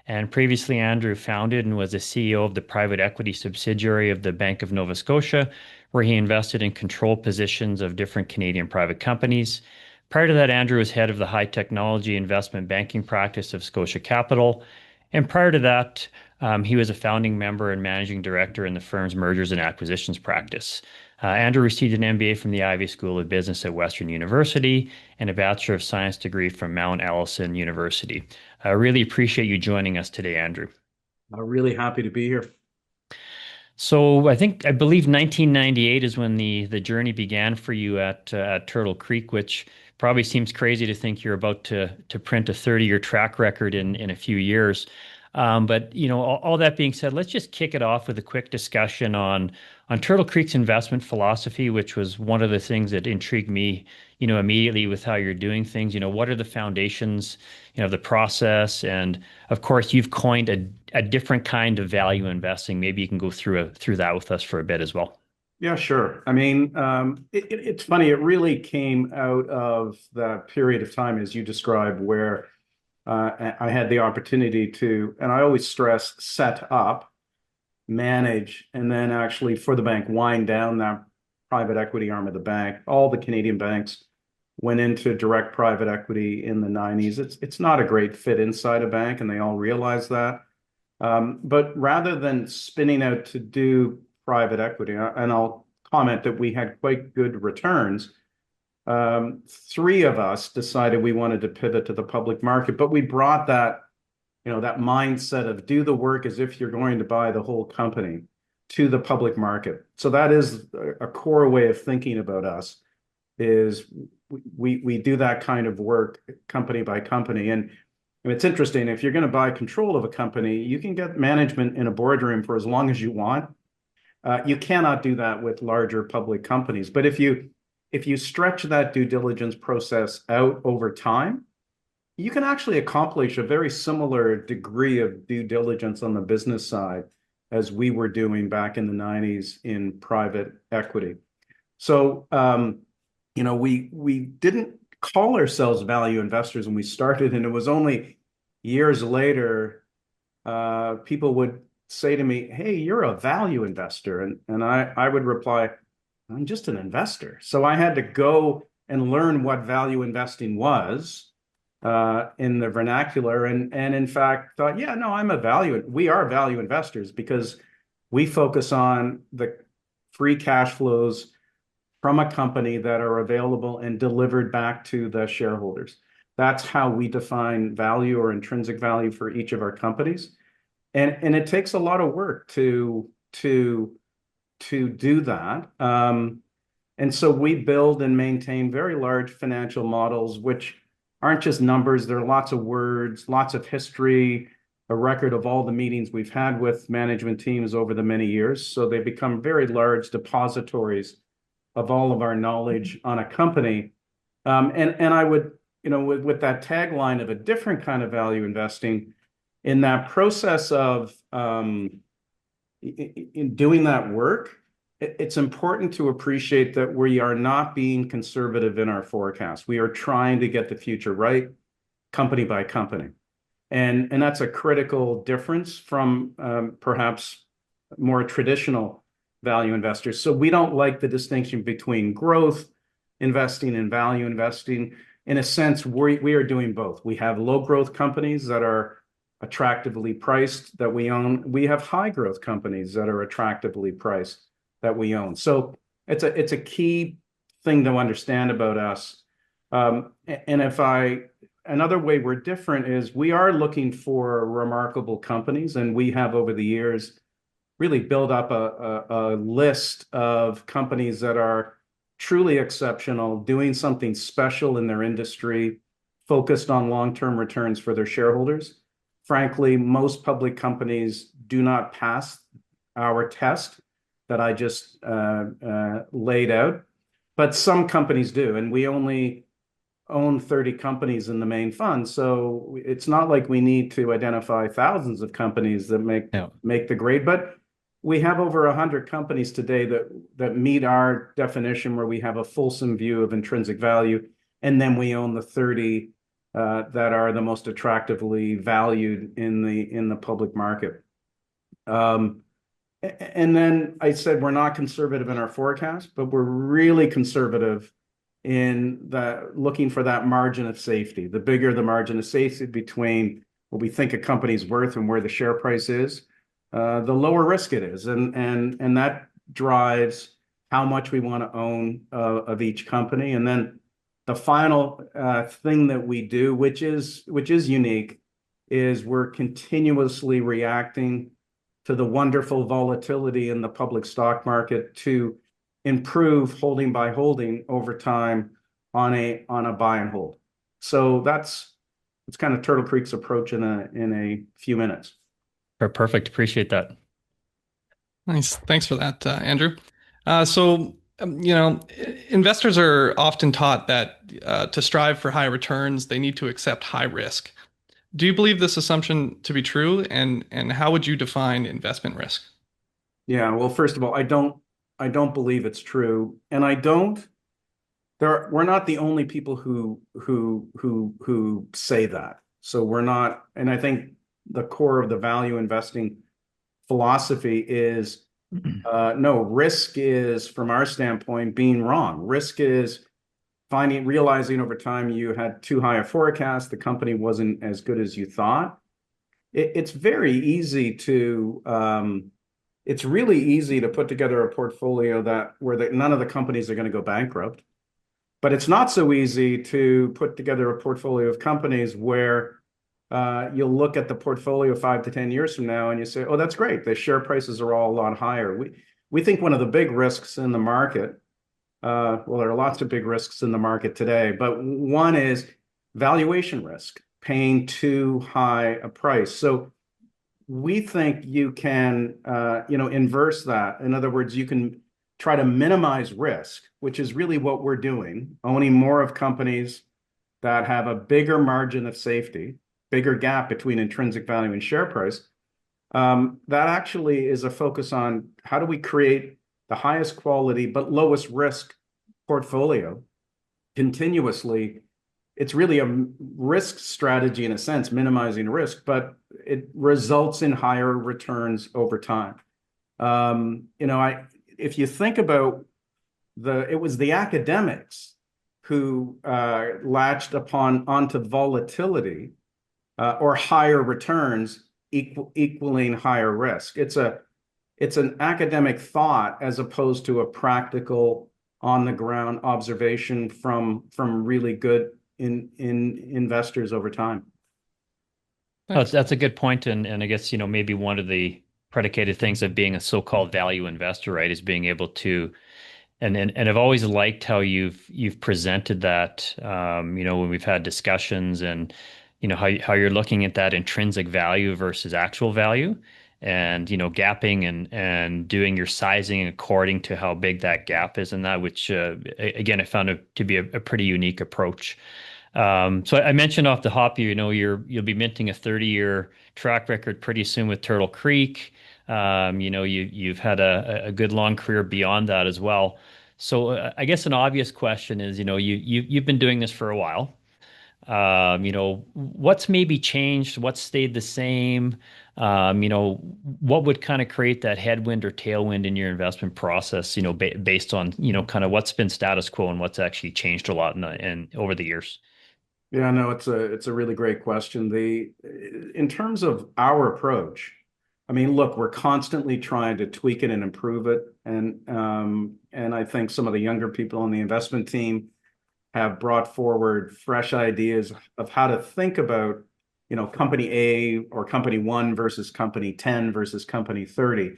And previously, Andrew founded and was the CEO of the private equity subsidiary of the Bank of Nova Scotia, where he invested in control positions of different Canadian private companies. Prior to that, Andrew was head of the high technology investment banking practice of Scotia Capital. And prior to that, he was a founding member and managing director in the firm's mergers and acquisitions practice. Andrew received an MBA from the Ivey School of Business at Western University and a Bachelor of Science degree from Mount Allison University. I really appreciate you joining us today, Andrew. I'm really happy to be here. So I believe 1998 is when the journey began for you at Turtle Creek, which probably seems crazy to think you're about to print a 30-year track record in a few years. But all that being said, let's just kick it off with a quick discussion on Turtle Creek's investment philosophy, which was one of the things that intrigued me, immediately with how you're doing things. What are the foundations, of the process? And of course, you've coined a different kind of value investing. Maybe you can go through that with us for a bit as well. Yeah, sure. I mean, it's funny. It really came out of the period of time, as you described, where I had the opportunity to, and I always stress, set up, manage, and then actually for the bank, wind down that private equity arm of the bank. All the Canadian banks went into direct private equity in the 90s. It's not a great fit inside a bank, and they all realize that. But rather than spinning out to do private equity, and I'll comment that we had quite good returns, three of us decided we wanted to pivot to the public market, but we brought that mindset of do the work as if you're going to buy the whole company to the public market. So that is a core way of thinking about us, is we do that kind of work company by company. And it's interesting, if you're going to buy control of a company, you can get management in a boardroom for as long as you want. You cannot do that with larger public companies. But if you stretch that due diligence process out over time, you can actually accomplish a very similar degree of due diligence on the business side as we were doing back in the 90s in private equity. So, we didn't call ourselves value investors when we started, and it was only years later people would say to me, "Hey, you're a value investor," and I would reply, "I'm just an investor." So I had to go and learn what value investing was in the vernacular, and in fact thought, yeah, no, we are value investors because we focus on the free cash flows from a company that are available and delivered back to the shareholders. That's how we define value or intrinsic value for each of our companies. And it takes a lot of work to do that. And so we build and maintain very large financial models, which aren't just numbers. There are lots of words, lots of history, a record of all the meetings we've had with management teams over the many years. So they become very large depositories of all of our knowledge on a company. And I would, with that tagline of a different kind of value investing, in that process of in doing that work, it's important to appreciate that we are not being conservative in our forecast. We are trying to get the future right, company by company. And that's a critical difference from perhaps more traditional value investors. So we don't like the distinction between growth investing and value investing. In a sense, we are doing both. We have low growth companies that are attractively priced that we own. We have high growth companies that are attractively priced that we own. So it's a key thing to understand about us. And another way we're different is we are looking for remarkable companies, and we have over the years really build up a list of companies that are truly exceptional, doing something special in their industry, focused on long-term returns for their shareholders. Frankly, most public companies do not pass our test that I just laid out, but some companies do, and we only own 30 companies in the main fund. So it's not like we need to identify thousands of companies that make the grade, but we have over 100 companies today that meet our definition, where we have a fulsome view of intrinsic value, and then we own the 30 that are the most attractively valued in the public market. Um, and then I said we're not conservative in our forecast, but we're really conservative in the looking for that margin of safety. The bigger the margin of safety between what we think a company's worth and where the share price is, the lower risk it is, and that drives how much we want to own of each company. And then the final thing that we do, which is unique, is we're continuously reacting to the wonderful volatility in the public stock market to improve holding by holding over time on a buy and hold. So it's kind of Turtle Creek's approach in a few minutes. Perfect. Appreciate that. Nice. Thanks for that, Andrew. Investors are often taught that to strive for high returns, they need to accept high risk. Do you believe this assumption to be true? And how would you define investment risk? Yeah, well, first of all, I don't believe it's true, and I don't. We're not the only people who say that. So we're not, and I think the core of the value investing philosophy is no, risk is, from our standpoint, being wrong. Risk is realizing over time you had too high a forecast, the company wasn't as good as you thought. It's very easy to it's really easy to put together a portfolio where none of the companies are going to go bankrupt. But it's not so easy to put together a portfolio of companies where you'll look at the portfolio 5 to 10 years from now and you say, oh, that's great. The share prices are all a lot higher. We think one of the big risks in the market, well, there are lots of big risks in the market today, but one is valuation risk, paying too high a price. So we think you can, inverse that. In other words, you can try to minimize risk, which is really what we're doing, owning more of companies that have a bigger margin of safety, bigger gap between intrinsic value and share price. That actually is a focus on how do we create the highest quality but lowest risk portfolio continuously. It's really a risk strategy in a sense, minimizing risk, but it results in higher returns over time. If you think about it was the academics who latched onto volatility or higher returns equaling higher risk. It's an academic thought as opposed to a practical on the ground observation from really good in investors over time. Oh, that's a good point, and I guess maybe one of the predicated things of being a so-called value investor, right, is being able to, and I've always liked how you've presented that, when we've had discussions, and how you're looking at that intrinsic value versus actual value, and gapping and doing your sizing according to how big that gap is, and that, which again I found it to be a pretty unique approach. So I mentioned off the hop, you'll be minting a 30-year track record pretty soon with Turtle Creek. You've had a good long career beyond that as well. So I guess an obvious question is, you've been doing this for a while. What's maybe changed? What's stayed the same? What would kind of create that headwind or tailwind in your investment process, based on, kind of what's been status quo and what's actually changed a lot in over the years? Yeah, no, it's a really great question. In terms of our approach, I mean, look, we're constantly trying to tweak it and improve it, and I think some of the younger people on the investment team have brought forward fresh ideas of how to think about, company A or company 1 versus company 10 versus company 30.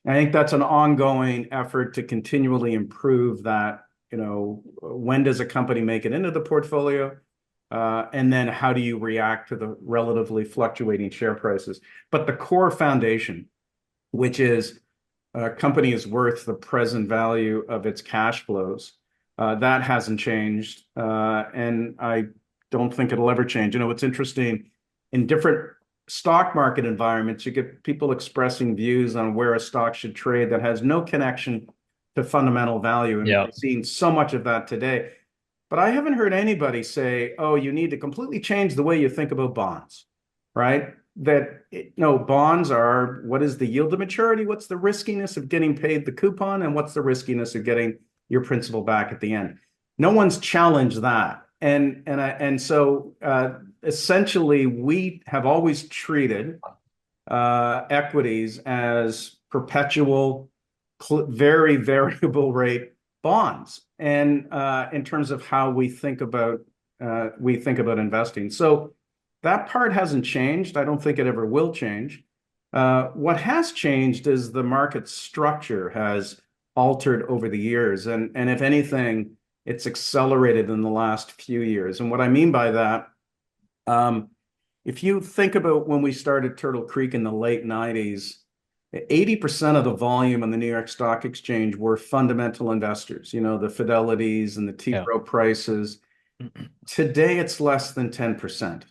And I think that's an ongoing effort to continually improve that. When does a company make it into the portfolio? And then how do you react to the relatively fluctuating share prices? But the core foundation, which is a company is worth the present value of its cash flows, that hasn't changed. And I don't think it'll ever change. It's interesting, in different stock market environments, you get people expressing views on where a stock should trade that has no connection to fundamental value. And Yeah. we're seeing so much of that today. But I haven't heard anybody say, oh, you need to completely change the way you think about bonds, right? No, bonds are, what is the yield to maturity? What's the riskiness of getting paid the coupon? And what's the riskiness of getting your principal back at the end? No one's challenged that. So essentially, we have always treated equities as perpetual, very variable rate bonds, and in terms of how we think about investing. So that part hasn't changed. I don't think it ever will change. What has changed is the market structure has altered over the years, and if anything, it's accelerated in the last few years. And what I mean by that, if you think about when we started Turtle Creek in the late 90s, 80% of the volume on the New York Stock Exchange were fundamental investors, you know, the Fidelities and the T. Rowe Prices. Today, it's less than 10%.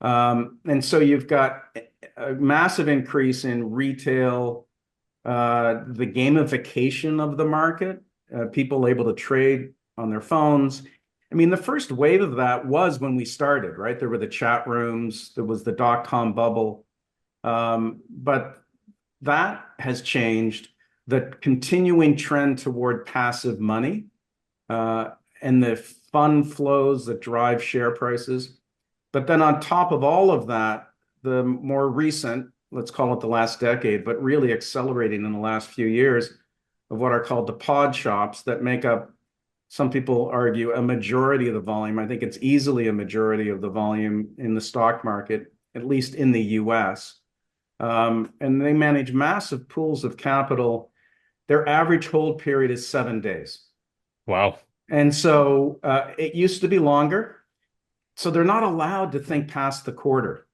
And so you've got a massive increase in retail, the gamification of the market, people able to trade on their phones. I mean, the first wave of that was when we started, right? There were the chat rooms, there was the dot-com bubble. But that has changed. The continuing trend toward passive money and the fund flows that drive share prices. But then on top of all of that, the more recent, let's call it the last decade, but really accelerating in the last few years, of what are called the pod shops that make up, some people argue, a majority of the volume. I think it's easily a majority of the volume in the stock market, at least in the US. And they manage massive pools of capital. Their average hold period is 7 days. Wow. And so it used to be longer. So they're not allowed to think past the quarter.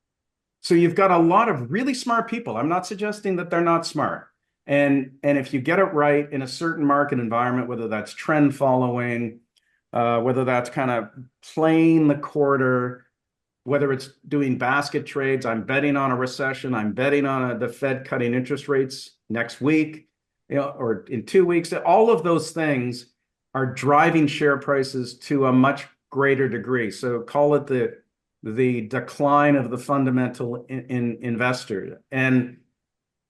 So you've got a lot of really smart people. I'm not suggesting that they're not smart. And if you get it right in a certain market environment, whether that's trend following, whether that's kind of playing the quarter, whether it's doing basket trades, I'm betting on a recession, I'm betting on the Fed cutting interest rates next week, you know, or in 2 weeks, all of those things are driving share prices to a much greater degree. So call it the decline of the fundamental investor. And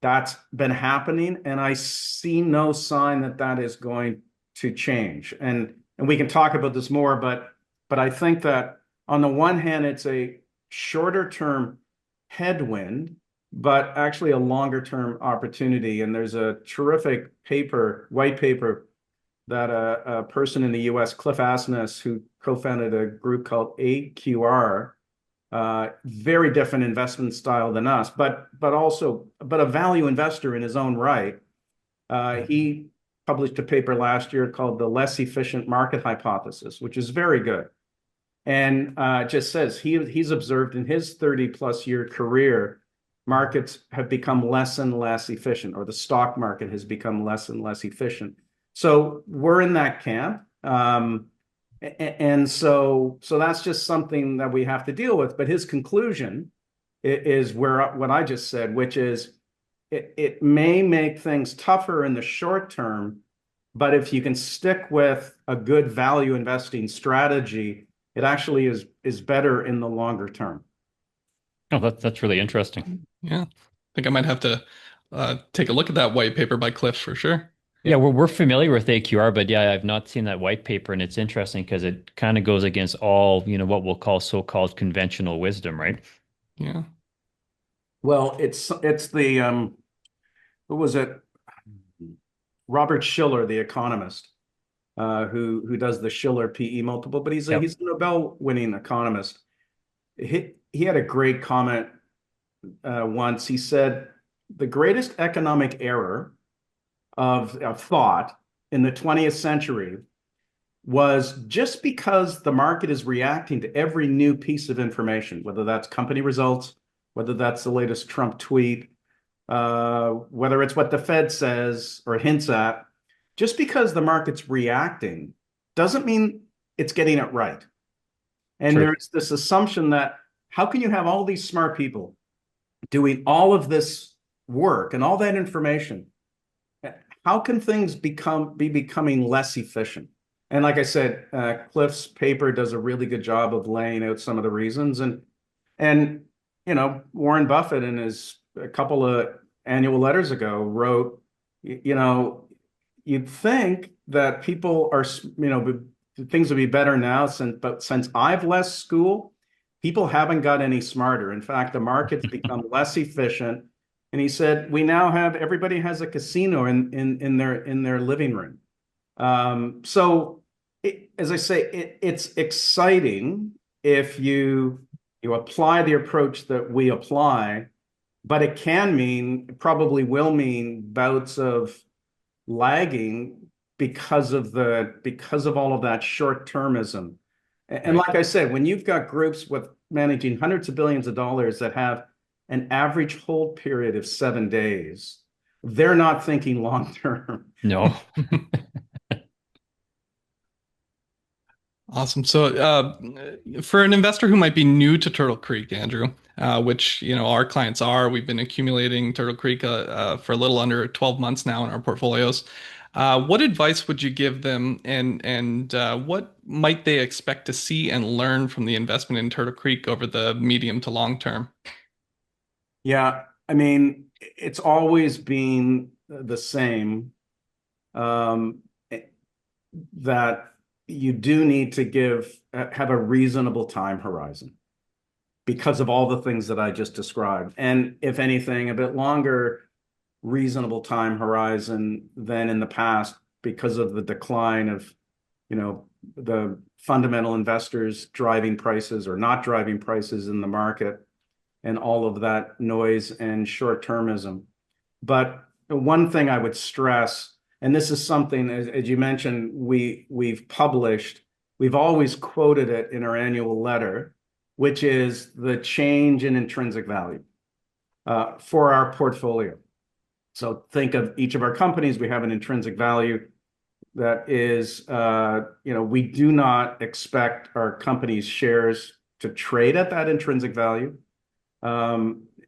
that's been happening, and I see no sign that that is going to change. And we can talk about this more, but I think that on the one hand, it's a shorter term headwind, but actually a longer term opportunity. And there's a terrific white paper, that a person in the US, Cliff Asness, who co-founded a group called AQR, very different investment style than us, but a value investor in his own right. He published a paper last year called The Less Efficient Market Hypothesis, which is very good. And just says he's observed in his 30+ year career, markets have become less and less efficient, or the stock market has become less and less efficient. So we're in that camp. And so that's just something that we have to deal with. But his conclusion is what I just said, which is it may make things tougher in the short term, but if you can stick with a good value investing strategy, it actually is better in the longer term. Oh, that's really interesting. Yeah, I think I might have to take a look at that white paper by Cliff for sure. Yeah, we're familiar with AQR, but yeah, I've not seen that white paper, and it's interesting because it kind of goes against all, you know, what we'll call so-called conventional wisdom, right? Yeah. Well, it's the who was it? Robert Shiller, the economist, who does the Shiller PE multiple, but he's a Nobel-winning economist. He had a great comment once. He said, the greatest economic error of thought in the 20th century was just because the market is reacting to every new piece of information, whether that's company results, whether that's the latest Trump tweet, whether it's what the Fed says or hints at, just because the market's reacting doesn't mean it's getting it right. And there's this assumption that how can you have all these smart people doing all of this work and all that information? How can things be becoming less efficient? And like I said, Cliff's paper does a really good job of laying out some of the reasons. And Warren Buffett in his a couple of annual letters ago wrote, you know, you'd think that people are, things would be better now but since I've left school, people haven't got any smarter. In fact, the market's become less efficient. And he said, we now have everybody has a casino in their living room. As I say, it's exciting if you apply the approach that we apply, but it probably will mean bouts of lagging because of all of that short-termism. And Right. like I said, when you've got groups with managing hundreds of billions of dollars that have an average hold period of 7 days, they're not thinking long term. No. Awesome. So, for an investor who might be new to Turtle Creek, Andrew, which our clients are, we've been accumulating Turtle Creek for a little under 12 months now in our portfolios. What advice would you give them, and what might they expect to see and learn from the investment in Turtle Creek over the medium to long term? Yeah, I mean, it's always been the same, um, that you do need to have a reasonable time horizon because of all the things that I just described. And if anything, a bit longer reasonable time horizon than in the past because of the decline of, the fundamental investors driving prices or not driving prices in the market and all of that noise and short-termism. But one thing I would stress, and this is something, as you mentioned, we've published, we've always quoted it in our annual letter, which is the change in intrinsic value for our portfolio. So think of each of our companies, we have an intrinsic value that is, we do not expect our company's shares to trade at that intrinsic value.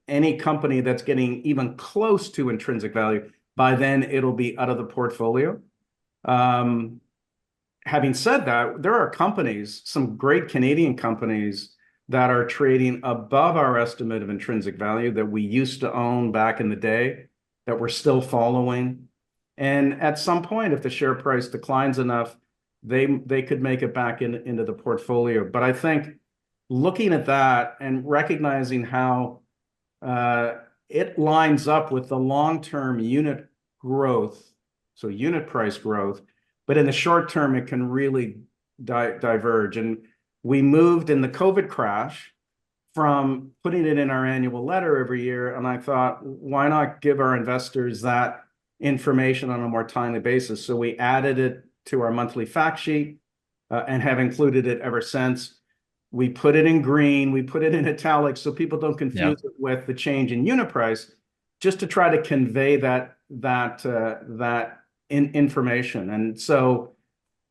Any company that's getting even close to intrinsic value, by then it'll be out of the portfolio. Um, Having said that, there are companies, some great Canadian companies that are trading above our estimate of intrinsic value that we used to own back in the day that we're still following. And at some point, if the share price declines enough, they could make it back into the portfolio. But I think looking at that and recognizing how uh, it lines up with the long-term unit growth, so unit price growth, but in the short term, it can really diverge. And we moved in the COVID crash from putting it in our annual letter every year. And I thought, why not give our investors that information on a more timely basis? So we added it to our monthly fact sheet and have included it ever since. We put it in green, we put it in italics so people don't Yeah. confuse it with the change in unit price, just to try to convey that information. And so,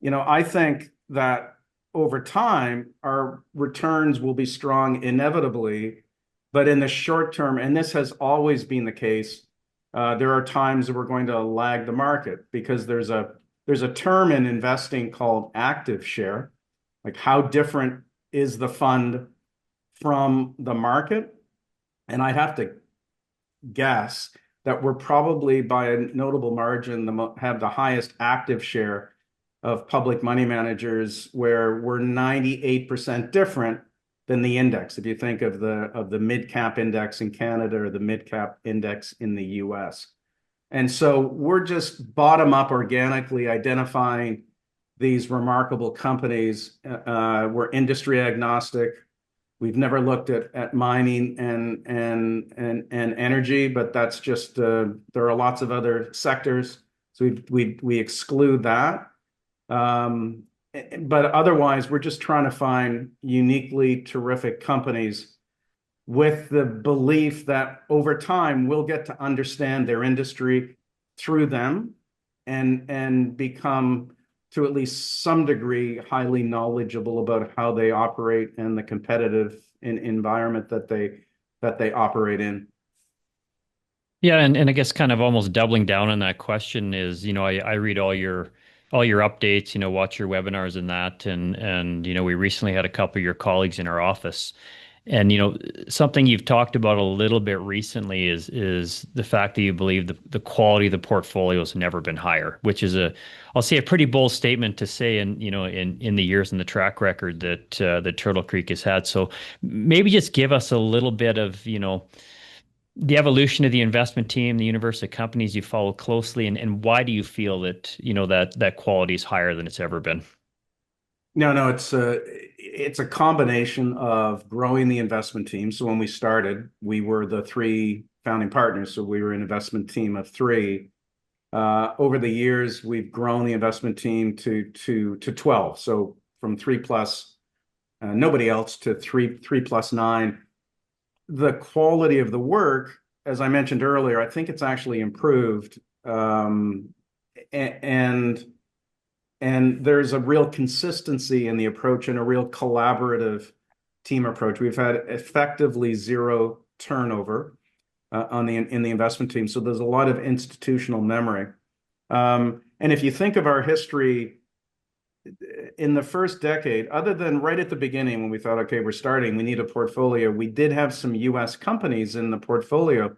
I think that over time, our returns will be strong inevitably, but in the short term, and this has always been the case, there are times that we're going to lag the market because there's a term in investing called active share, like how different is the fund from the market. And I'd have to guess that we're probably by a notable margin have the highest active share of public money managers, where we're 98% different than the index. If you think of the mid cap index in Canada or the mid cap index in the US. And so we're just bottom up organically identifying these remarkable companies. We're industry agnostic. We've never looked at mining and energy, but that's just there are lots of other sectors, so we exclude that. Um, but otherwise, we're just trying to find uniquely terrific companies with the belief that over time we'll get to understand their industry through them and become, to at least some degree, highly knowledgeable about how they operate and the competitive environment that they operate in. Yeah, and I guess kind of almost doubling down on that question is, I read all your all your updates, watch your webinars and that. And we recently had a couple of your colleagues in our office. And something you've talked about a little bit recently is the fact that you believe the quality of the portfolio has never been higher, which is I'll say a pretty bold statement to say in the years and the track record that Turtle Creek has had. So maybe just give us a little bit of, the evolution of the investment team, the universe of companies you follow closely, and why do you feel that, that quality is higher than it's ever been? No, it's a combination of growing the investment team. So when we started, we were the three founding partners. So we were an investment team of three. Over the years, we've grown the investment team to 12. So from three plus nobody else to three plus nine. The quality of the work, as I mentioned earlier, I think it's actually improved. And there's a real consistency in the approach and a real collaborative team approach. We've had effectively zero turnover in the investment team, so there's a lot of institutional memory. And if you think of our history in the first decade, other than right at the beginning when we thought, okay, we're starting, we need a portfolio, we did have some U.S. companies in the portfolio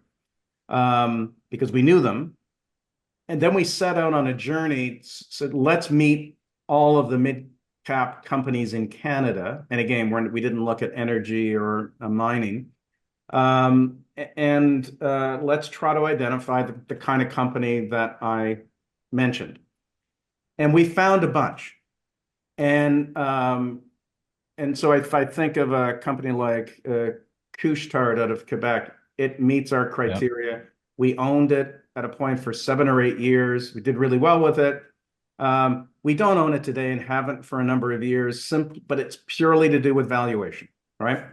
because we knew them. And then we set out on a journey, said, let's meet all of the mid-cap companies in Canada. And again, we didn't look at energy or mining. Let's try to identify the kind of company that I mentioned. And we found a bunch. And so if I think of a company like Couche-Tard out of Quebec, it meets our criteria. We owned it at a point for 7 or 8 years. We did really well with it. We don't own it today and haven't for a number of years, but it's purely to do with valuation, right?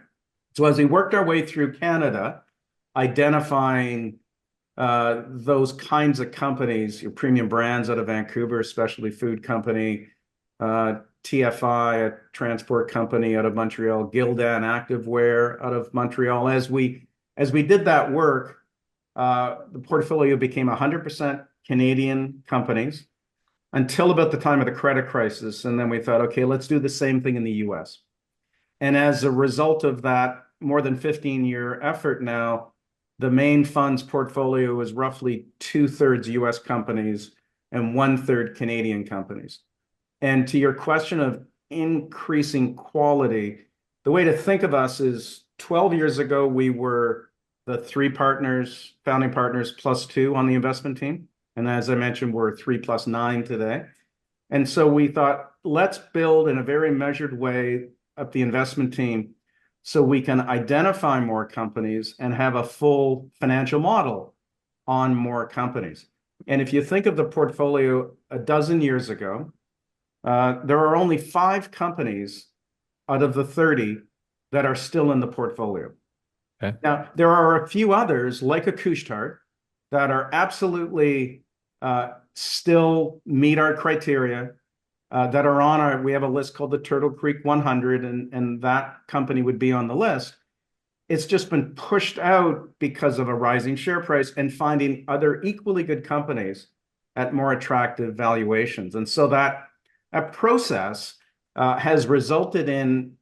So as we worked our way through Canada, identifying those kinds of companies, your premium brands out of Vancouver, specialty food company, TFI, a transport company out of Montreal, Gildan Activewear out of Montreal. As we did that work, the portfolio became 100% Canadian companies until about the time of the credit crisis. And then we thought, okay, let's do the same thing in the US. And as a result of that more than 15-year effort now, the main fund's portfolio is roughly 2/3 US companies and 1/3 Canadian companies. And to your question of increasing quality, the way to think of us is 12 years ago, we were the three partners, founding partners +2 on the investment team. And as I mentioned, we're 3 + 9 today. And so we thought, let's build in a very measured way up the investment team so we can identify more companies and have a full financial model on more companies. And if you think of the portfolio a dozen years ago, there are only 5 companies out of the 30 that are still in the portfolio. Okay. Now, there are a few others, like a Couche-Tard, that are absolutely still meet our criteria, that are on we have a list called the Turtle Creek 100, and that company would be on the list. It's just been pushed out because of a rising share price and finding other equally good companies at more attractive valuations. And so that process has resulted in,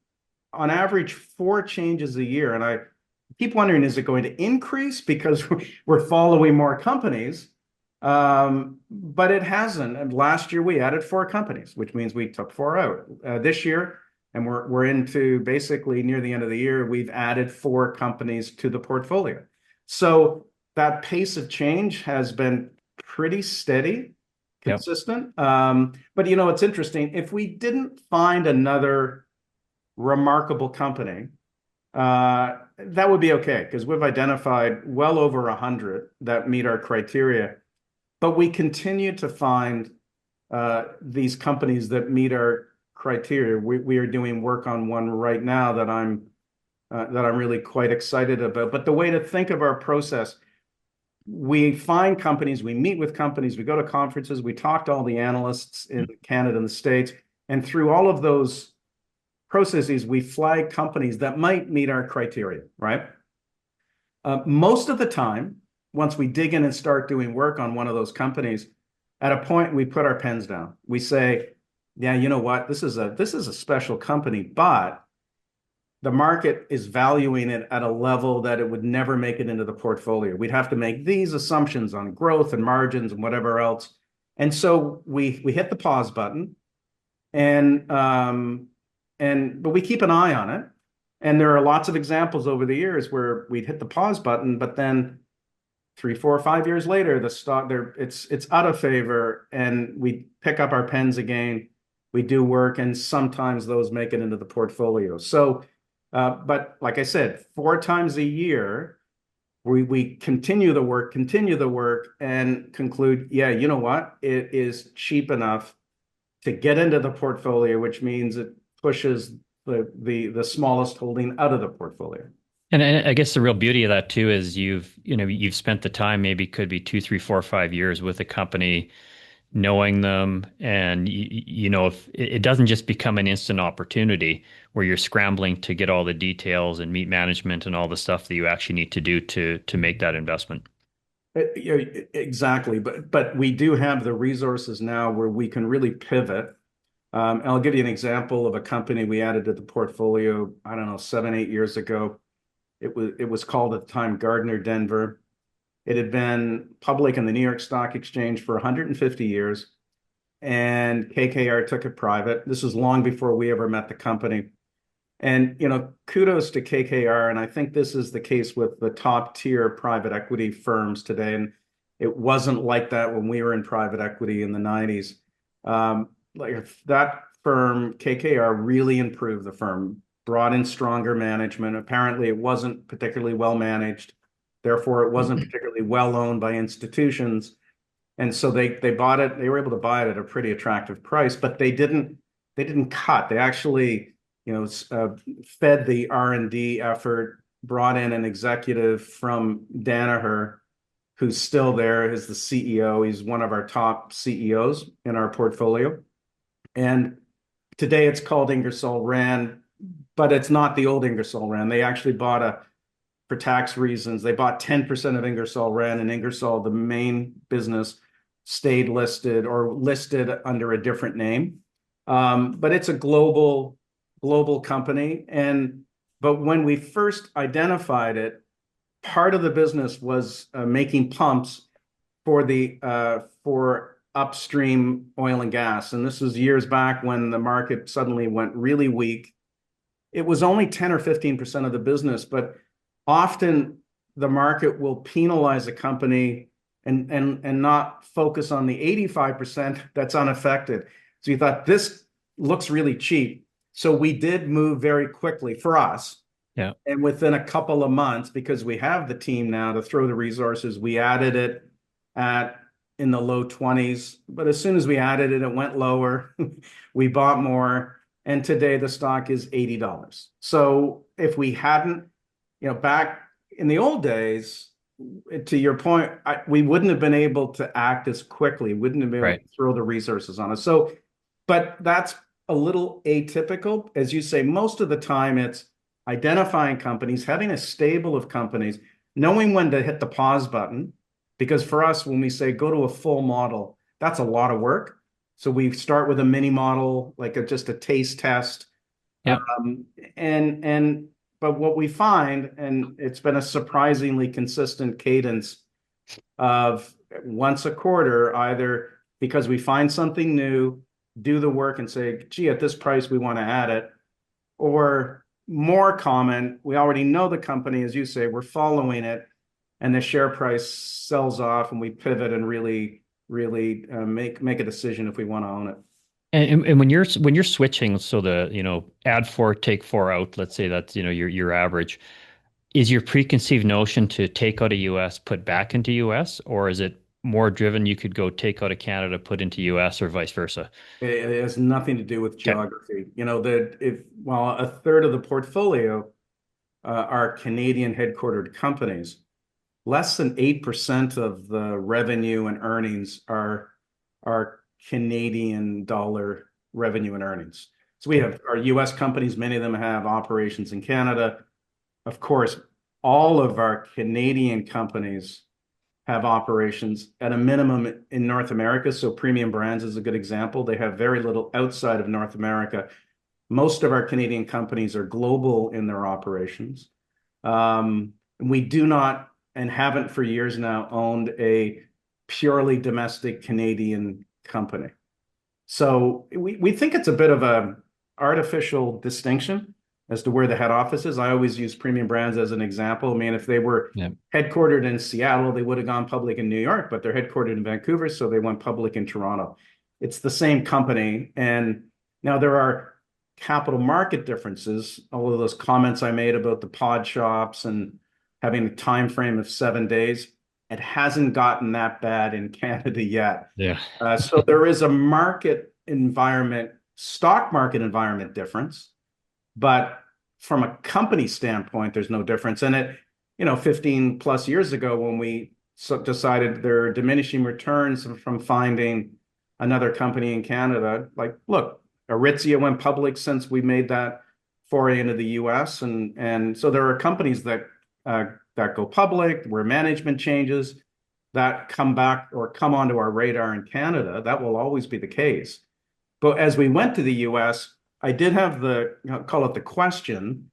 on average, 4 changes a year. And I keep wondering, is it going to increase because we're following more companies? But it hasn't. And last year we added 4 companies, which means we took 4 out. This year, and we're into basically near the end of the year, we've added 4 companies to the portfolio. So that pace of change has been pretty steady, consistent. But it's interesting. If we didn't find another remarkable company, that would be okay, because we've identified well over 100 that meet our criteria. But we continue to find these companies that meet our criteria. We are doing work on one right now that I'm really quite excited about. But the way to think of our process, we find companies, we meet with companies, we go to conferences, we talk to all the analysts in Canada and the States, and through all of those processes, we flag companies that might meet our criteria, right? Most of the time, once we dig in and start doing work on one of those companies, At a point, we put our pens down. We say, yeah, you know what? This is a special company, but the market is valuing it at a level that it would never make it into the portfolio. We'd have to make these assumptions on growth and margins and whatever else. And so we hit the pause button, and but we keep an eye on it. And there are lots of examples over the years where we'd hit the pause button, but then 3, 4, 5 years later, the stock there it's out of favor, and we pick up our pens again. We do work, and sometimes those make it into the portfolio. So, but like I said, 4 times a year, we continue the work, and conclude, yeah, you know what? It is cheap enough to get into the portfolio, which means it pushes the smallest holding out of the portfolio. And I guess the real beauty of that too is you've spent the time, maybe could be 2, 3, 4, 5 years with a company, knowing them, and if it doesn't just become an instant opportunity where you're scrambling to get all the details and meet management and all the stuff that you actually need to do to make that investment. Exactly, but we do have the resources now where we can really pivot. And I'll give you an example of a company we added to the portfolio, I don't know, 7, 8 years ago. It was called at the time Gardner Denver. It had been public in the New York Stock Exchange for 150 years, and KKR took it private. This was long before we ever met the company. And, kudos to KKR. And I think this is the case with the top tier private equity firms today. And it wasn't like that when we were in private equity in the 90s. Like that firm, KKR, really improved the firm, brought in stronger management. Apparently, it wasn't particularly well managed. Therefore, it wasn't particularly well owned by institutions. And so they bought it. They were able to buy it at a pretty attractive price, but they didn't cut. They actually, fed the R&D effort, brought in an executive from Danaher, who's still there as the CEO. He's one of our top CEOs in our portfolio. And today it's called Ingersoll Rand, but it's not the old Ingersoll Rand. They actually for tax reasons, they bought 10% of Ingersoll Rand, and Ingersoll, the main business, stayed listed or listed under a different name. But it's a global company. But when we first identified it, part of the business was making pumps for upstream oil and gas. And this was years back when the market suddenly went really weak. It was only 10 or 15% of the business, but often the market will penalize a company and not focus on the 85% that's unaffected. So you thought, this looks really cheap. So we did move very quickly for us. Yeah. And within a couple of months, because we have the team now to throw the resources, we added it in the low 20s. But as soon as we added it, it went lower. We bought more. And today the stock is $80. So if we hadn't, back in the old days, to your point, we wouldn't have been able to act as quickly, wouldn't have been able to throw the resources on us. So, but that's a little atypical. As you say, most of the time it's identifying companies, having a stable of companies, knowing when to hit the pause button. Because for us, when we say go to a full model, that's a lot of work. So we start with a mini model, like just a taste test. Yeah. But what we find, and it's been a surprisingly consistent cadence of once a quarter, either because we find something new, do the work and say, gee, at this price, we want to add it, or more common, we already know the company, as you say, we're following it, and the share price sells off, and we pivot and really make a decision if we want to own it. And when you're switching, so add four, take four out, let's say that's your average. Is your preconceived notion to take out a US, put back into US, or is it more driven you could go take out of Canada, put into US, or vice versa? It has nothing to do with Okay. geography. While a third of the portfolio are Canadian headquartered companies, less than 8% of the revenue and earnings are Canadian dollar revenue and earnings. So we have our US companies, many of them have operations in Canada. Of course, all of our Canadian companies have operations at a minimum in North America. So Premium Brands is a good example. They have very little outside of North America. Most of our Canadian companies are global in their operations. We do not and haven't for years now owned a purely domestic Canadian company. So we think it's a bit of a artificial distinction as to where the head office is. I always use Premium Brands as an example. I mean, if they were headquartered in Seattle, they would have gone public in New York, but they're headquartered in Vancouver, so they went public in Toronto. It's the same company. And now there are capital market differences. All of those comments I made about the pod shops and having a time frame of 7 days, it hasn't gotten that bad in Canada yet. Yeah. So there is a market environment, stock market environment difference, but from a company standpoint, there's no difference. And it, 15 plus years ago, when we decided there are diminishing returns from finding another company in Canada, like, look, Aritzia went public since we made that foray into the US. And so there are companies that go public, where management changes, that come back or come onto our radar in Canada. That will always be the case. But as we went to the US, I did have call it the question,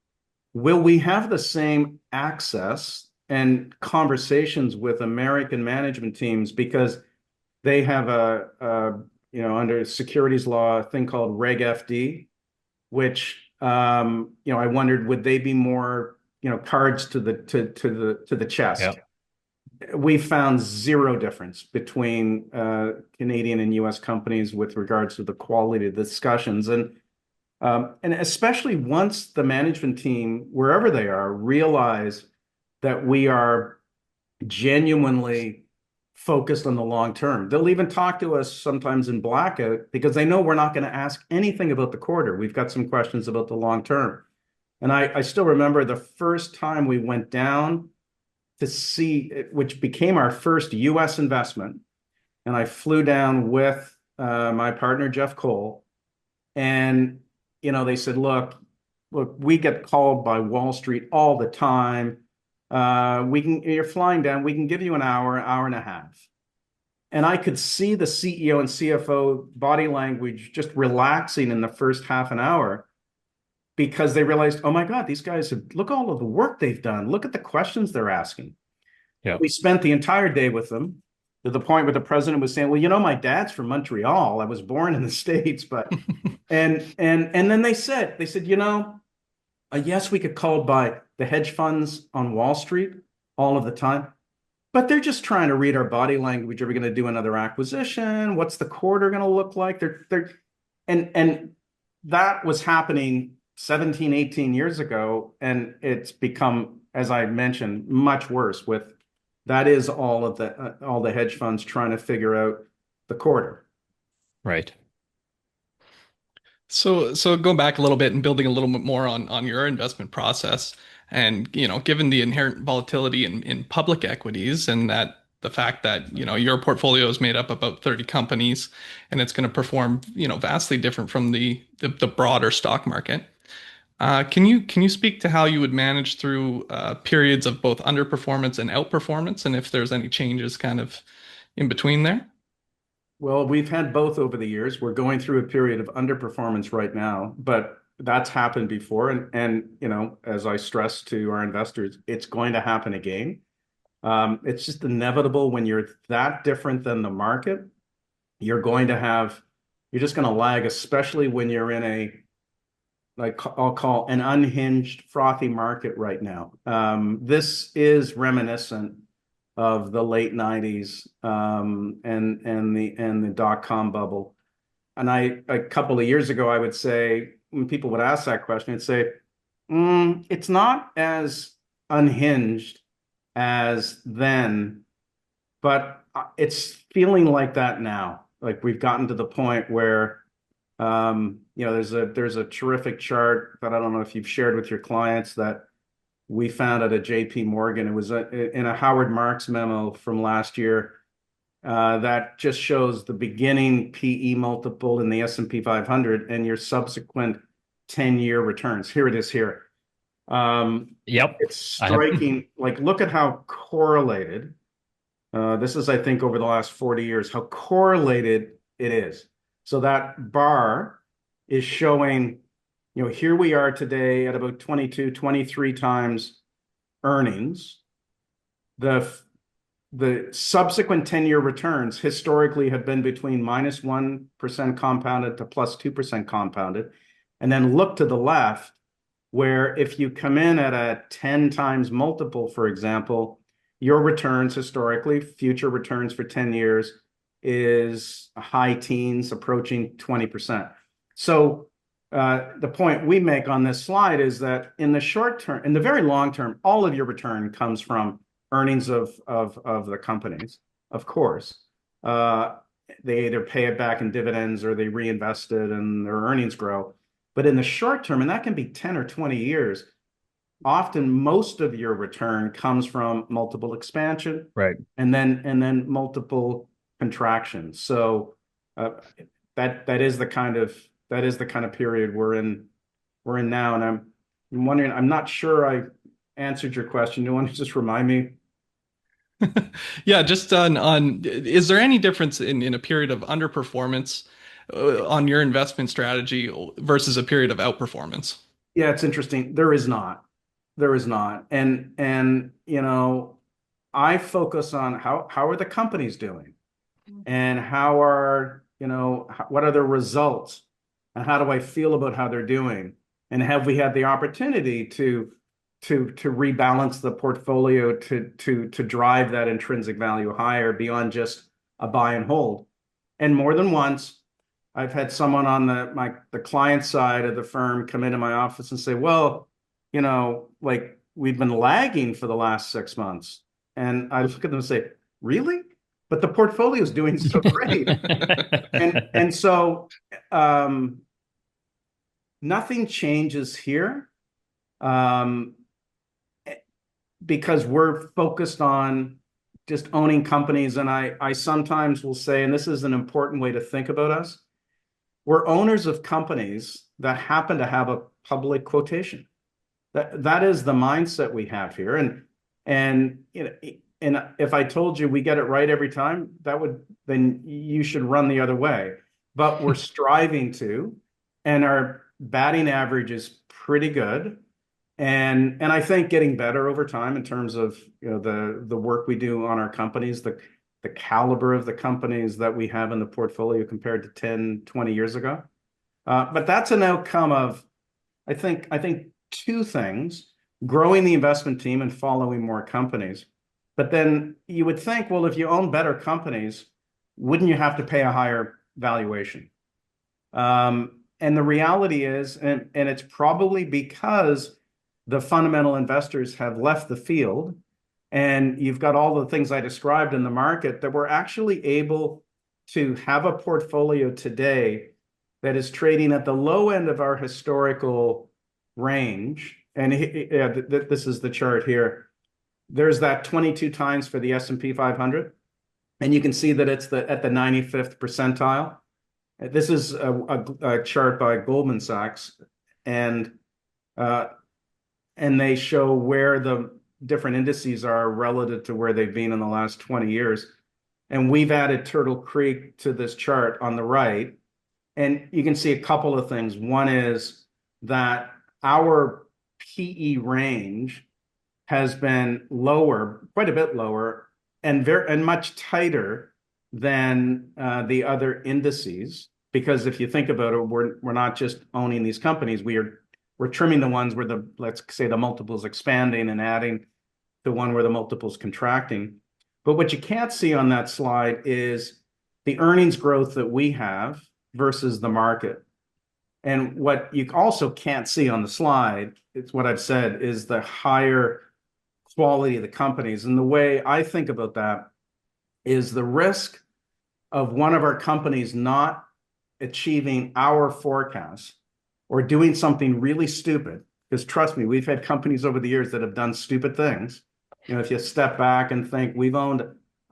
will we have the same access and conversations with American management teams? Because they have under securities law, a thing called Reg FD, which, I wondered, would they be more, cards to the chest? Yeah. We found zero difference between Canadian and US companies with regards to the quality of the discussions. And especially once the management team, wherever they are, realize that we are genuinely focused on the long term. They'll even talk to us sometimes in blackout because they know we're not going to ask anything about the quarter. We've got some questions about the long term. And I still remember the first time we went down to see, which became our first US investment. And I flew down with my partner, Jeff Cole. And, they said, look, we get called by Wall Street all the time. You're flying down, we can give you an hour and a half. And I could see the CEO and CFO body language just relaxing in the first half an hour, because they realized, oh my God, these guys look all of the work they've done. Look at the questions they're asking. Yeah. We spent the entire day with them, to the point where the president was saying, well, my dad's from Montreal. I was born in the States, but and then they said, yes, we get called by the hedge funds on Wall Street all of the time, but they're just trying to read our body language. Are we going to do another acquisition? What's the quarter going to look like? And that was happening 17, 18 years ago. And it's become, as I mentioned, much worse with that is all the hedge funds trying to figure out the quarter. Right. So going back a little bit and building a little bit more on your investment process, and given the inherent volatility in public equities, and that the fact that your portfolio is made up about 30 companies, and it's going to perform vastly different from the broader stock market. Can you speak to how you would manage through periods of both underperformance and outperformance, and if there's any changes kind of in between there? Well, we've had both over the years. We're going through a period of underperformance right now, but that's happened before. And as I stress to our investors, it's going to happen again. It's just inevitable when you're that different than the market. You're just going to lag, especially when you're in a, like I'll call an unhinged, frothy market right now. This is reminiscent of the late 90s and the dot-com bubble. And a couple of years ago, I would say, when people would ask that question, I'd say, it's not as unhinged as then, but it's feeling like that now. Like we've gotten to the point where there's a terrific chart that I don't know if you've shared with your clients that we found at a JP Morgan. It was in a Howard Marks memo from last year that just shows the beginning PE multiple in the S&P 500 and your subsequent 10-year returns. Here it is here. Yep. It's striking. Like, look at how correlated This is, I think, over the last 40 years, how correlated it is. So that bar is showing, here we are today at about 22, 23 times earnings. The subsequent 10-year returns historically have been between -1% compounded to +2% compounded. And then look to the left, where if you come in at a 10 times multiple, for example, your returns historically, future returns for 10 years is high teens approaching 20%. So the point we make on this slide is that in the short term, in the very long term, all of your return comes from earnings of the companies, of course. They either pay it back in dividends or they reinvest it and their earnings grow. But in the short term, and that can be 10 or 20 years, often most of your return comes from multiple expansion, Right. and then multiple contractions. So that is the kind of period we're in now. And I'm wondering, I'm not sure I answered your question. You want to just remind me? Yeah, just is there any difference in a period of underperformance on your investment strategy versus a period of outperformance? Yeah, it's interesting. There is not. There is not. And I focus on how are the companies doing, and what are their results, and how do I feel about how they're doing, and have we had the opportunity to rebalance the portfolio to drive that intrinsic value higher beyond just a buy and hold. And more than once, I've had someone on the client side of the firm come into my office and say, well, like we've been lagging for the last 6 months. And I look at them and say, really? But the portfolio is doing so great. and so nothing changes here. Because we're focused on just owning companies. And I sometimes will say, and this is an important way to think about us, we're owners of companies that happen to have a public quotation. That is the mindset we have here. And if I told you we get it right every time, then you should run the other way. But we're striving to, and our batting average is pretty good. And I think getting better over time in terms of the work we do on our companies, the caliber of the companies that we have in the portfolio compared to 10, 20 years ago. But that's an outcome of, I think two things: growing the investment team and following more companies. But then you would think, well, if you own better companies, wouldn't you have to pay a higher valuation? And the reality is, and it's probably because the fundamental investors have left the field, and you've got all the things I described in the market, that we're actually able to have a portfolio today that is trading at the low end of our historical range. And this is the chart here. There's that 22 times for the S&P 500, and you can see that it's at the 95th percentile. This is a chart by Goldman Sachs, and they show where the different indices are relative to where they've been in the last 20 years. And we've added Turtle Creek to this chart on the right. And you can see a couple of things. One is that our PE range has been lower, quite a bit lower, and much tighter than the other indices. Because if you think about it, we're not just owning these companies, we're trimming the ones where let's say the multiple's expanding and adding the one where the multiple's contracting. But what you can't see on that slide is the earnings growth that we have versus the market. And what you also can't see on the slide, it's what I've said, is the higher quality of the companies. And the way I think about that is the risk of one of our companies not achieving our forecast or doing something really stupid. Because trust me, we've had companies over the years that have done stupid things. If you step back and think, we've owned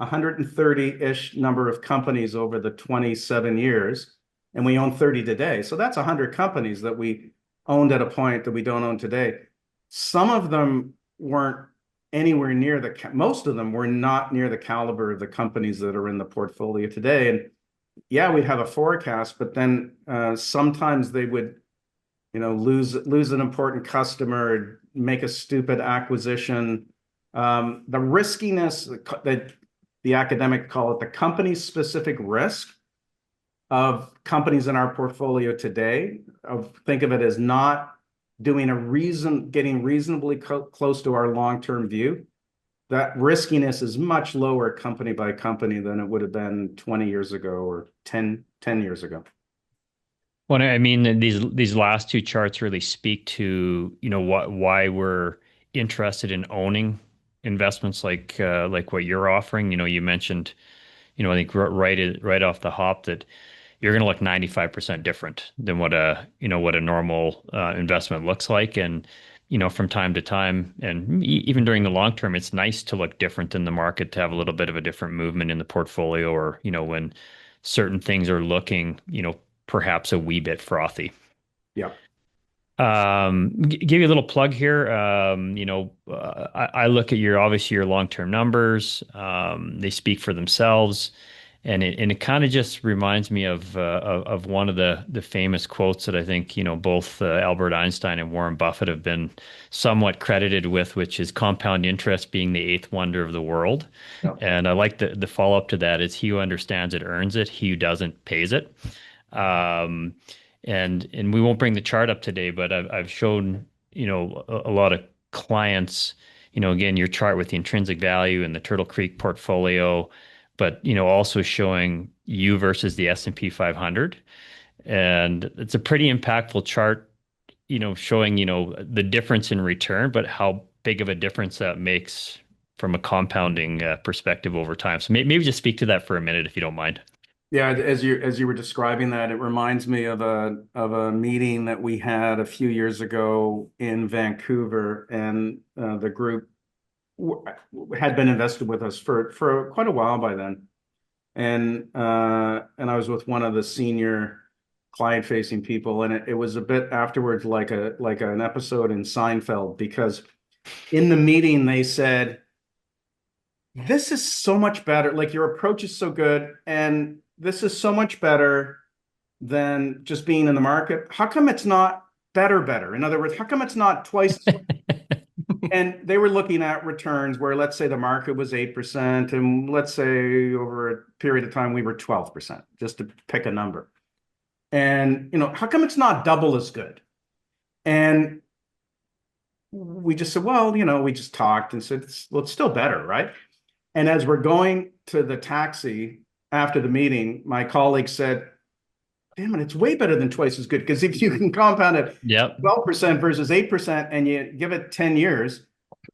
130-ish number of companies over the 27 years, and we own 30 today. So that's 100 companies that we owned at a point that we don't own today. Some of them weren't anywhere near most of them were not near the caliber of the companies that are in the portfolio today. And yeah, we'd have a forecast, but then sometimes they would, lose an important customer, make a stupid acquisition. The riskiness that the academic call it the company-specific risk of companies in our portfolio today, think of it as not getting reasonably close to our long-term view. That riskiness is much lower company by company than it would have been 20 years ago or 10 years ago. Well, I mean, these last two charts really speak to, why we're interested in owning investments like what you're offering. You mentioned, I think right off the hop that you're going to look 95% different than what a normal investment looks like. And, from time to time, and even during the long term, it's nice to look different than the market, to have a little bit of a different movement in the portfolio, or, when certain things are looking, perhaps a wee bit frothy. Yeah. Give you a little plug here. I look at obviously your long-term numbers. They speak for themselves. And it kind of just reminds me of one of the famous quotes that I think both Albert Einstein and Warren Buffett have been somewhat credited with, which is compound interest being the eighth wonder of the world. Yeah. And I like the follow-up to that is he who understands it earns it, he who doesn't pays it. And we won't bring the chart up today, but I've shown a lot of clients, again, your chart with the intrinsic value and the Turtle Creek portfolio, but also showing you versus the S&P 500. And it's a pretty impactful chart, showing the difference in return, but how big of a difference that makes from a compounding perspective over time. So maybe just speak to that for a minute, if you don't mind. Yeah, as you were describing that, it reminds me of a meeting that we had a few years ago in Vancouver, and the group had been invested with us for quite a while by then, and I was with one of the senior client-facing people, and it was a bit afterwards like an episode in Seinfeld, because in the meeting they said, "This is so much better. Like, your approach is so good, and this is so much better than just being in the market. How come it's not better? In other words, how come it's not twice as much?" And they were looking at returns where, let's say, the market was 8%, and let's say over a period of time we were 12%, just to pick a number. And, how come it's not double as good? And we just said, well, we just talked and said, well, it's still better, right? And as we're going to the taxi after the meeting, my colleague said, damn it, it's way better than twice as good. Because if you can compound it 12% versus 8% and you give it 10 years,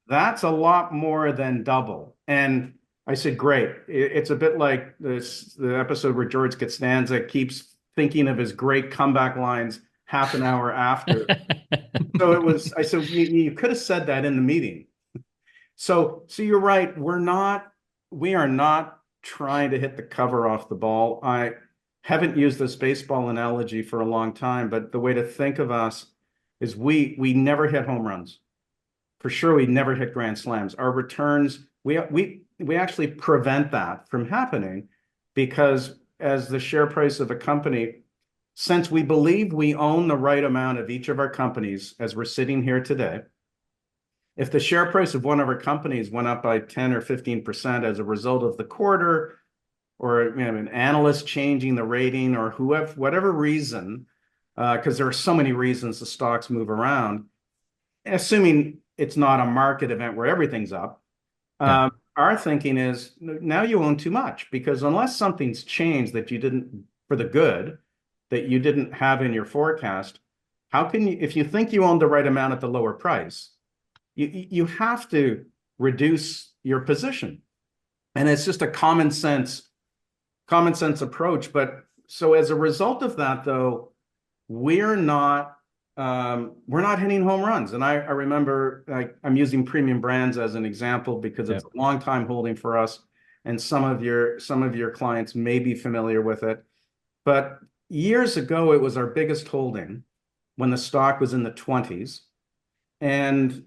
that's a lot more than double. And I said, great. It's a bit like the episode where George Costanza keeps thinking of his great comeback lines half an hour after. So I said, you could have said that in the meeting. So you're right. We are not trying to hit the cover off the ball. I haven't used this baseball analogy for a long time, but the way to think of us is we never hit home runs. For sure, we never hit grand slams. Our returns, we actually prevent that from happening, because as the share price of a company, since we believe we own the right amount of each of our companies as we're sitting here today, if the share price of one of our companies went up by 10 or 15% as a result of the quarter, or an analyst changing the rating, or whatever reason, because there are so many reasons the stocks move around, assuming it's not a market event where everything's up, our thinking is now you own too much, because unless something's changed that you didn't, for the good, that you didn't have in your forecast, how can you, if you think you own the right amount at the lower price, you have to reduce your position. And it's just a common sense approach. But so as a result of that, though, we're not hitting home runs. And I remember, I'm using Premium Brands as an example because it's a long time holding for us, and some of your clients may be familiar with it. But years ago, it was our biggest holding when the stock was in the 20s. And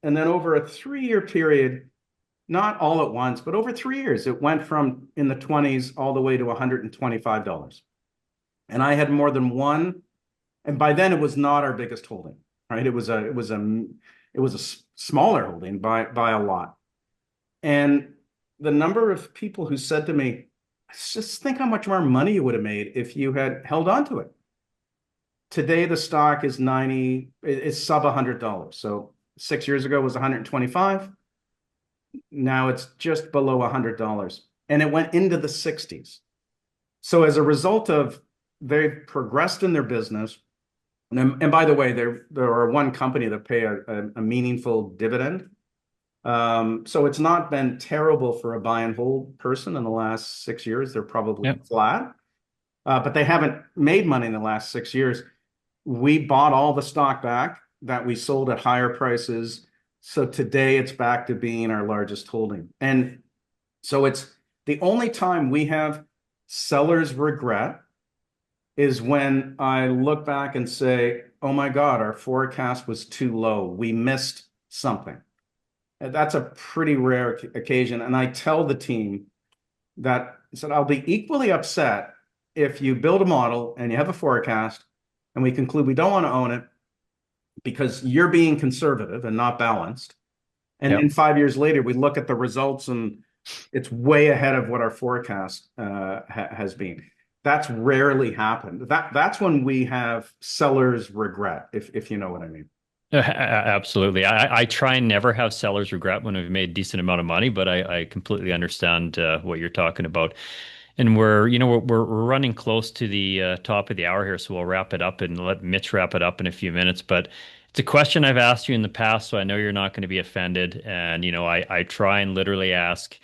And then over a 3-year period, not all at once, but over 3 years, it went from in the 20s all the way to $125. And I had more than one. And by then it was not our biggest holding, right? It was a smaller holding by a lot. And the number of people who said to me, just think how much more money you would have made if you had held on to it. Today, the stock is it's sub $100. So 6 years ago it was 125. Now it's just below $100. And it went into the 60s. So as a result of they've progressed in their business, and by the way, there are one company that pay a meaningful dividend. So it's not been terrible for a buy and hold person in the last 6 years. They're probably Yep. flat, but they haven't made money in the last 6 years. We bought all the stock back that we sold at higher prices. So today it's back to being our largest holding. And so it's the only time we have seller's regret is when I look back and say, oh my God, our forecast was too low. We missed something. And that's a pretty rare occasion. And I tell the team that I said, I'll be equally upset if you build a model and you have a forecast and we conclude we don't want to own it because you're being conservative and not balanced. And then Yep. 5 years later, we look at the results and it's way ahead of what our forecast has been. That's rarely happened. That's when we have seller's regret, if you know what I mean. Absolutely. I try and never have seller's regret when we've made a decent amount of money, but I completely understand what you're talking about. And we're running close to the top of the hour here, so we'll wrap it up and let Mitch wrap it up in a few minutes. But it's a question I've asked you in the past, so I know you're not going to be offended. And I try and literally ask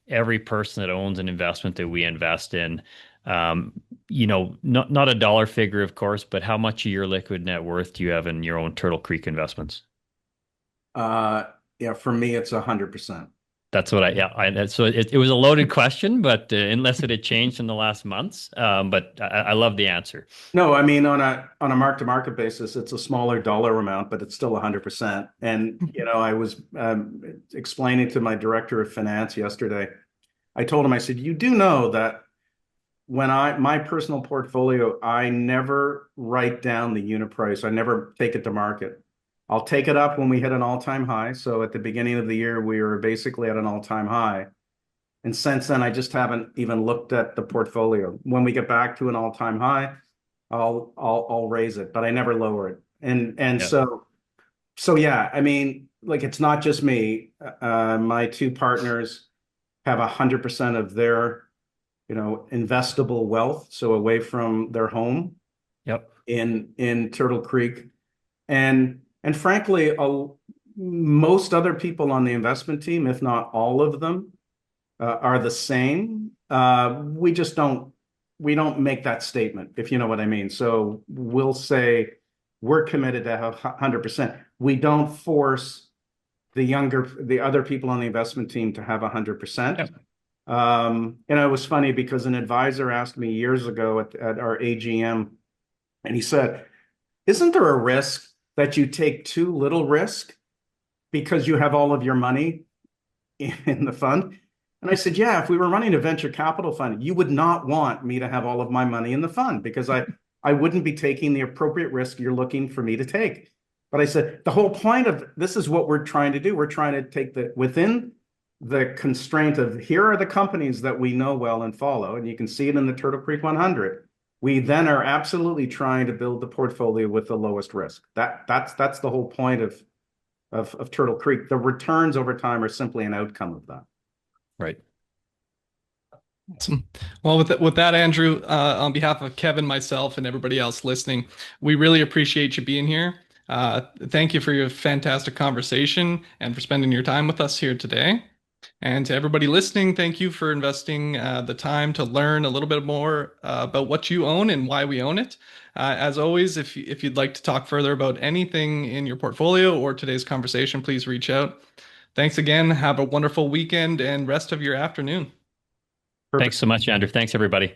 every person that owns an investment that we invest in, not a dollar figure, of course, but how much of your liquid net worth do you have in your own Turtle Creek investments? Uh, yeah, for me, it's 100%. That's what so it was a loaded question, but unless it had changed in the last months, but I love the answer. No, I mean on a mark to market basis, it's a smaller dollar amount, but it's still 100%. And I was explaining to my director of finance yesterday. I told him, I said, you do know that when my personal portfolio, I never write down the unit price. I never take it to market. I'll take it up when we hit an all-time high. So at the beginning of the year, we were basically at an all-time high. And since then, I just haven't even looked at the portfolio. When we get back to an all-time high, I'll raise it, but I never lower it. And Yeah. so yeah, I mean, like it's not just me. My two partners have 100% of their, investable wealth, so away from their home Yep. in Turtle Creek. And frankly, most other people on the investment team, if not all of them, are the same. We don't make that statement, if you know what I mean. So we'll say we're committed to have 100%. We don't force the other people on the investment team to have 100%. Yep. It was funny because an advisor asked me years ago at our AGM, and he said, isn't there a risk that you take too little risk because you have all of your money in the fund? And I said, yeah, if we were running a venture capital fund, you would not want me to have all of my money in the fund because I wouldn't be taking the appropriate risk you're looking for me to take. But I said, the whole point of this is what we're trying to do. We're trying to take within the constraint of here are the companies that we know well and follow, and you can see it in the Turtle Creek 100. We then are absolutely trying to build the portfolio with the lowest risk. That's the whole point of Turtle Creek. The returns over time are simply an outcome of that. Right. Awesome. Well, with that, Andrew, on behalf of Kevin, myself, and everybody else listening, we really appreciate you being here. Thank you for your fantastic conversation and for spending your time with us here today. And to everybody listening, thank you for investing the time to learn a little bit more about what you own and why we own it. As always, if you'd like to talk further about anything in your portfolio or today's conversation, please reach out. Thanks again. Have a wonderful weekend and rest of your afternoon. Perfect. Thanks so much, Andrew. Thanks, everybody.